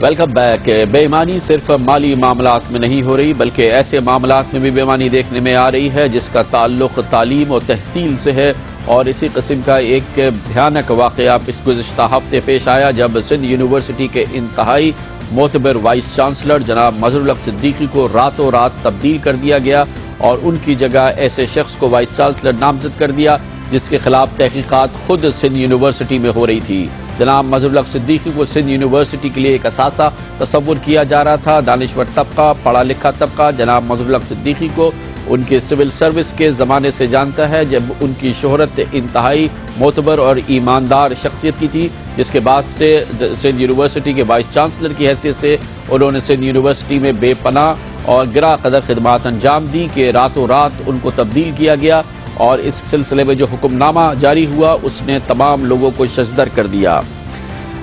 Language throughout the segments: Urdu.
Welcome back. بے ایمانی صرف مالی معاملات میں نہیں ہو رہی بلکہ ایسے معاملات میں بھی بے ایمانی دیکھنے میں آ رہی ہے جس کا تعلق تعلیم اور تحصیل سے ہے، اور اسی قسم کا ایک بھیانک واقعہ اس گزشتہ ہفتے پیش آیا جب سندھ یونیورسٹی کے انتہائی معتبر وائس چانسلر جناب مظہر الحق صدیقی کو راتوں رات تبدیل کر دیا گیا اور ان کی جگہ ایسے شخص کو وائس چانسلر نامزد کر دیا جس کے خلاف تحقیقات خود سندھ یونیورسٹی میں ہو رہی تھی۔ جناب مظہر الحق صدیقی کو سندھ یونیورسٹی کے لیے ایک اثاثہ تصور کیا جا رہا تھا۔ دانشور طبقہ، پڑھا لکھا طبقہ جناب مظہر الحق صدیقی کو ان کے سول سروس کے زمانے سے جانتا ہے، جب ان کی شہرت انتہائی معتبر اور ایماندار شخصیت کی تھی، جس کے بعد سے سندھ یونیورسٹی کے وائس چانسلر کی حیثیت سے انہوں نے سندھ یونیورسٹی میں بے پناہ اور گراں قدر خدمات انجام دی کہ راتوں رات ان کو تبدیل کیا گیا، اور اس سلسلے میں جو حکم نامہ جاری ہوا اس نے تمام لوگوں کو ششدر کر دیا۔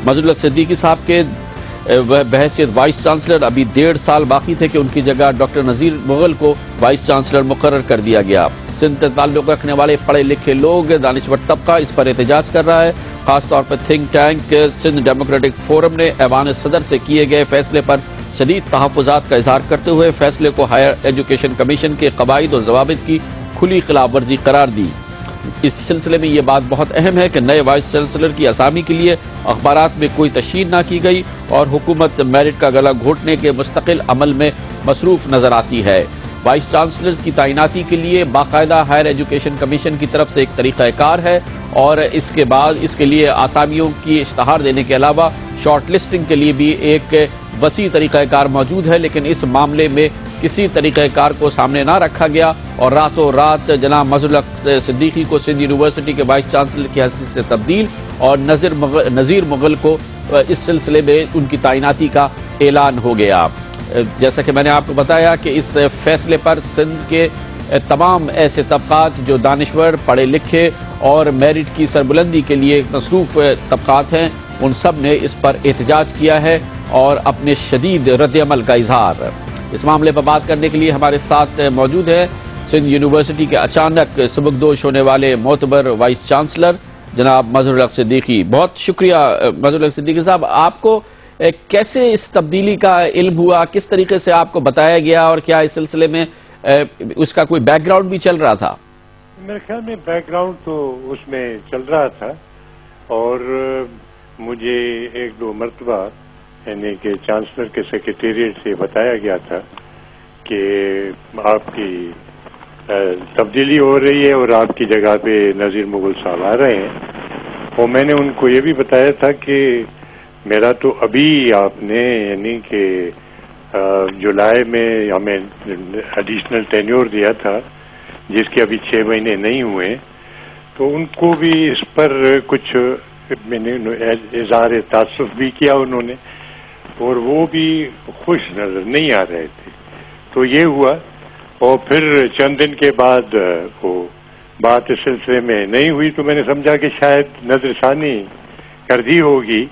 مظہر الحق صدیقی صاحب کے بحیثیت وائس چانسلر ابھی 1.5 سال باقی تھے کہ ان کی جگہ ڈاکٹر نذیر مغل کو وائس چانسلر مقرر کر دیا گیا۔ سندھ سے تعلق رکھنے والے پڑھے لکھے لوگ، دانشور طبقہ اس پر احتجاج کر رہا ہے۔ خاص طور پر think tank Sindh democratic forum نے ایوان صدر سے کیے گئے فیصلے پر شدید تحفظات کا اظہار کرتے ہوئے فیصلے کو ہائر ایجوکیشن کمیشن کے قواعد اور ضوابط کی کھلی خلاف ورزی قرار دی۔ اس سلسلے میں یہ بات بہت اہم ہے کہ نئے وائس چانسلر کی اسامی کے لیے اخبارات میں کوئی تشہیر نہ کی گئی اور حکومت میرٹ کا گلا گھونٹنے کے مستقل عمل میں مصروف نظر آتی ہے۔ وائس چانسلرز کی تعیناتی کے لیے باقاعدہ ہائر ایجوکیشن کمیشن کی طرف سے ایک طریقہ کار ہے، اور اس کے بعد اس کے لیے آسامیوں کی اشتہار دینے کے علاوہ شارٹ لسٹنگ کے لیے بھی ایک وسیع طریقہ کار موجود ہے، لیکن اس معاملے میں کسی طریقہ کار کو سامنے نہ رکھا گیا اور راتوں رات جناب مظہر الحق صدیقی کو سندھ یونیورسٹی کے وائس چانسلر کی حیثیت سے تبدیل اور نذیر مغل کو اس سلسلے میں ان کی تعیناتی کا اعلان ہو گیا۔ جیسا کہ میں نے آپ کو بتایا کہ اس فیصلے پر سندھ کے تمام ایسے طبقات جو دانشور، پڑھے لکھے اور میرٹ کی سربلندی کے لیے مصروف طبقات ہیں، ان سب نے اس پر احتجاج کیا ہے اور اپنے شدید رد عمل کا اظہار۔ اس معاملے پر بات کرنے کے لیے ہمارے ساتھ موجود ہے سندھ یونیورسٹی کے اچانک سبکدوش ہونے والے معتبر وائس چانسلر جناب مظہر الحق صدیقی۔ بہت شکریہ مظہر الحق صدیقی صاحب، آپ کو کیسے اس تبدیلی کا علم ہوا، کس طریقے سے آپ کو بتایا گیا، اور کیا اس سلسلے میں اس کا کوئی بیک گراؤنڈ بھی چل رہا تھا؟ میرے خیال میں بیک گراؤنڈ تو اس میں چل رہا تھا، اور مجھے 1-2 مرتبہ یعنی کہ چانسلر کے سیکریٹریٹ سے بتایا گیا تھا کہ آپ کی تبدیلی ہو رہی ہے اور آپ کی جگہ پہ نذیر مغل صاحب آ رہے ہیں، اور میں نے ان کو یہ بھی بتایا تھا کہ میرا تو ابھی آپ نے یعنی کہ جولائی میں ہمیں ایڈیشنل ٹینیور دیا تھا جس کے ابھی 6 مہینے نہیں ہوئے، تو ان کو بھی اس پر کچھ میں نے اظہار تعصب بھی کیا انہوں نے، اور وہ بھی خوش نظر نہیں آ رہے تھے۔ تو یہ ہوا، اور پھر چند دن کے بعد وہ بات اس سلسلے میں نہیں ہوئی، تو میں نے سمجھا کہ شاید نظر ثانی کر دی ہوگی۔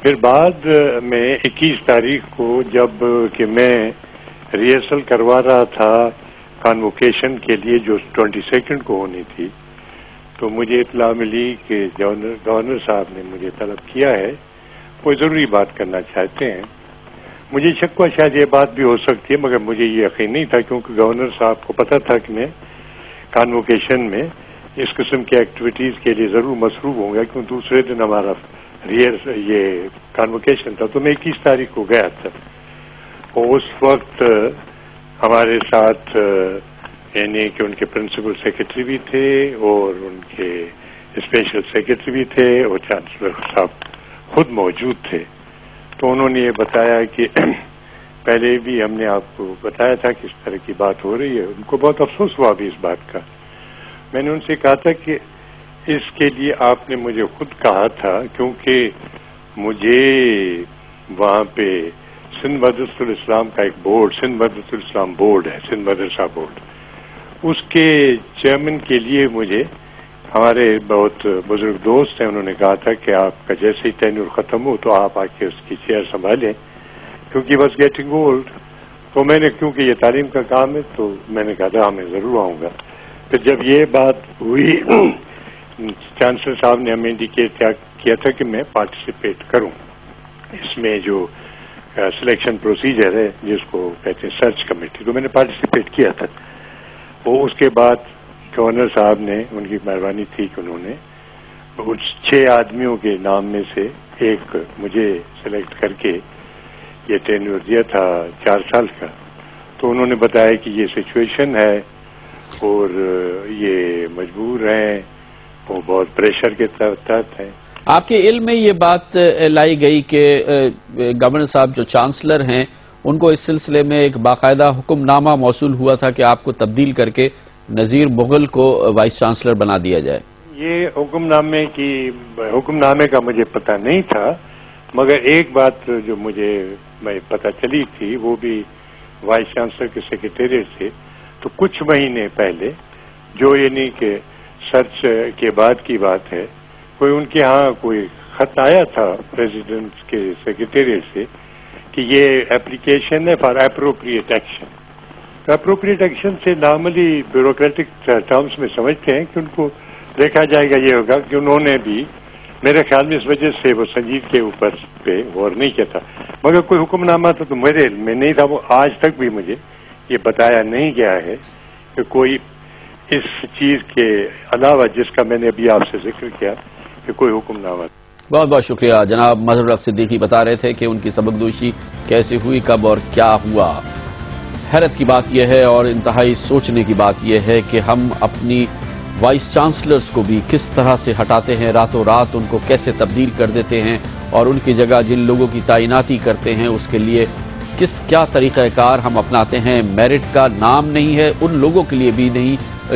پھر بعد میں 21 تاریخ کو جب کہ میں ریہرسل کروا رہا تھا کانوکیشن کے لیے جو 22 کو ہونی تھی، تو مجھے اطلاع ملی کہ گورنر صاحب نے مجھے طلب کیا ہے، کوئی ضروری بات کرنا چاہتے ہیں۔ مجھے شک ہوا شاید یہ بات بھی ہو سکتی ہے، مگر مجھے یہ یقین نہیں تھا، کیونکہ گورنر صاحب کو پتا تھا کہ میں کانوکیشن میں اس قسم کی ایکٹیویٹیز کے لیے ضرور مصروف ہوں گا، کیونکہ دوسرے دن ہمارا یہ کانوکیشن تھا، تو میں 21 تاریخ کو گیا تھا، اور اس وقت ہمارے ساتھ یعنی کہ ان کے پرنسپل سیکرٹری بھی تھے اور ان کے اسپیشل سیکرٹری بھی تھے، اور چانسلر صاحب خود موجود تھے۔ تو انہوں نے یہ بتایا کہ پہلے بھی ہم نے آپ کو بتایا تھا کہ اس طرح کی بات ہو رہی ہے، ان کو بہت افسوس ہوا بھی اس بات کا۔ میں نے ان سے کہا تھا کہ اس کے لیے آپ نے مجھے خود کہا تھا، کیونکہ مجھے وہاں پہ سندھ مدرسۃ الاسلام کا ایک بورڈ، سندھ مدرسۃ الاسلام بورڈ ہے، سندھ مدرسہ بورڈ، اس کے چیئرمین کے لیے مجھے ہمارے بہت بزرگ دوست ہیں، انہوں نے کہا تھا کہ آپ کا جیسے ہی ٹینیور ختم ہو تو آپ آ کے اس کی چیئر سنبھالیں، کیونکہ بس گیٹنگ اولڈ۔ تو میں نے کیونکہ یہ تعلیم کا کام ہے تو میں نے کہا تھا میں ضرور آؤں گا۔ پھر جب یہ بات ہوئی چانسلر صاحب نے ہمیں انڈیکیٹ کیا تھا کہ میں پارٹیسپیٹ کروں، اس میں جو سلیکشن پروسیجر ہے جس کو کہتے ہیں سرچ کمیٹی، تو میں نے پارٹیسپیٹ کیا تھا. وہ اس کے بعد گورنر صاحب نے، ان کی مہربانی تھی کہ انہوں نے اس 6 آدمیوں کے نام میں سے ایک مجھے سلیکٹ کر کے یہ ٹینیور دیا تھا 4 سال کا. تو انہوں نے بتایا کہ یہ سچویشن ہے اور یہ مجبور ہیں، وہ بہت پریشر کے تحت ہیں. آپ کے علم میں یہ بات لائی گئی کہ گورنر صاحب جو چانسلر ہیں ان کو اس سلسلے میں ایک باقاعدہ حکم نامہ موصول ہوا تھا کہ آپ کو تبدیل کر کے نذیر مغل کو وائس چانسلر بنا دیا جائے؟ یہ حکم نامے کا مجھے پتہ نہیں تھا، مگر ایک بات جو مجھے پتہ چلی تھی، وہ بھی وائس چانسلر کے سیکریٹریٹ سے. تو کچھ مہینے پہلے جو یعنی کہ سرچ کے بعد کی بات ہے، کوئی ان کے ہاں کوئی خط آیا تھا پریزیڈنٹ کے سیکریٹریٹ سے کہ یہ اپلیکیشن ہے فار اپروپریٹ ایکشن. تو اپروپریٹ ایکشن سے نارملی بیوروکریٹک ٹرمز میں سمجھتے ہیں کہ ان کو دیکھا جائے گا. یہ ہوگا کہ انہوں نے بھی میرے خیال میں اس وجہ سے وہ سنجید کے اوپر پہ غور نہیں کیا تھا، مگر کوئی حکم نامہ تو میرے علم میں نہیں تھا. وہ آج تک بھی مجھے یہ بتایا نہیں گیا ہے کہ کوئی اس چیز کے علاوہ جس کا میں نے ابھی آپ سے ذکر کیا کہ کوئی حکم نامہ. بہت بہت شکریہ. جناب مظہر الحق صدیقی بتا رہے تھے کہ ان کی سبکدوشی کیسے ہوئی، کب اور کیا ہوا. حیرت کی بات یہ ہے اور انتہائی سوچنے کی بات یہ ہے کہ ہم اپنی وائس چانسلرز کو بھی کس طرح سے ہٹاتے ہیں، راتوں رات ان کو کیسے تبدیل کر دیتے ہیں، اور ان کی جگہ جن لوگوں کی تعیناتی کرتے ہیں اس کے لیے کیا طریقہ کار ہم اپناتے ہیں. میرٹ کا نام نہیں ہے ان لوگوں کے لیے بھی نہیں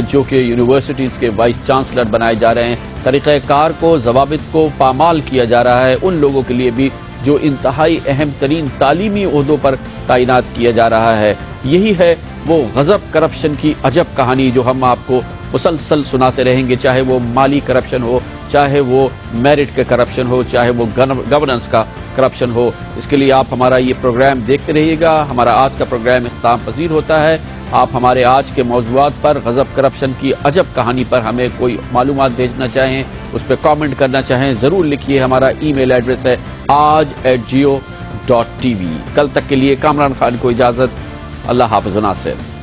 جو کہ یونیورسٹیز کے وائس چانسلر بنائے جا رہے ہیں. طریقہ کار کو، ضوابط کو پامال کیا جا رہا ہے ان لوگوں کے لیے بھی جو انتہائی اہم ترین تعلیمی عہدوں پر تعینات کیا جا رہا ہے. یہی ہے وہ غضب کرپشن کی عجب کہانی جو ہم آپ کو مسلسل سناتے رہیں گے، چاہے وہ مالی کرپشن ہو، چاہے وہ میرٹ کا کرپشن ہو، چاہے وہ گورننس کا کرپشن ہو. اس کے لیے آپ ہمارا یہ پروگرام دیکھتے رہیے گا. ہمارا آج کا پروگرام اختتام پذیر ہوتا ہے. آپ ہمارے آج کے موضوعات پر، غضب کرپشن کی عجب کہانی پر ہمیں کوئی معلومات بھیجنا چاہیں، اس پہ کامنٹ کرنا چاہیں، ضرور لکھیے. ہمارا ای میل ایڈریس ہے aaj@geo.tv. کل تک کے لیے کامران خان کو اجازت. اللہ حافظ و ناصر.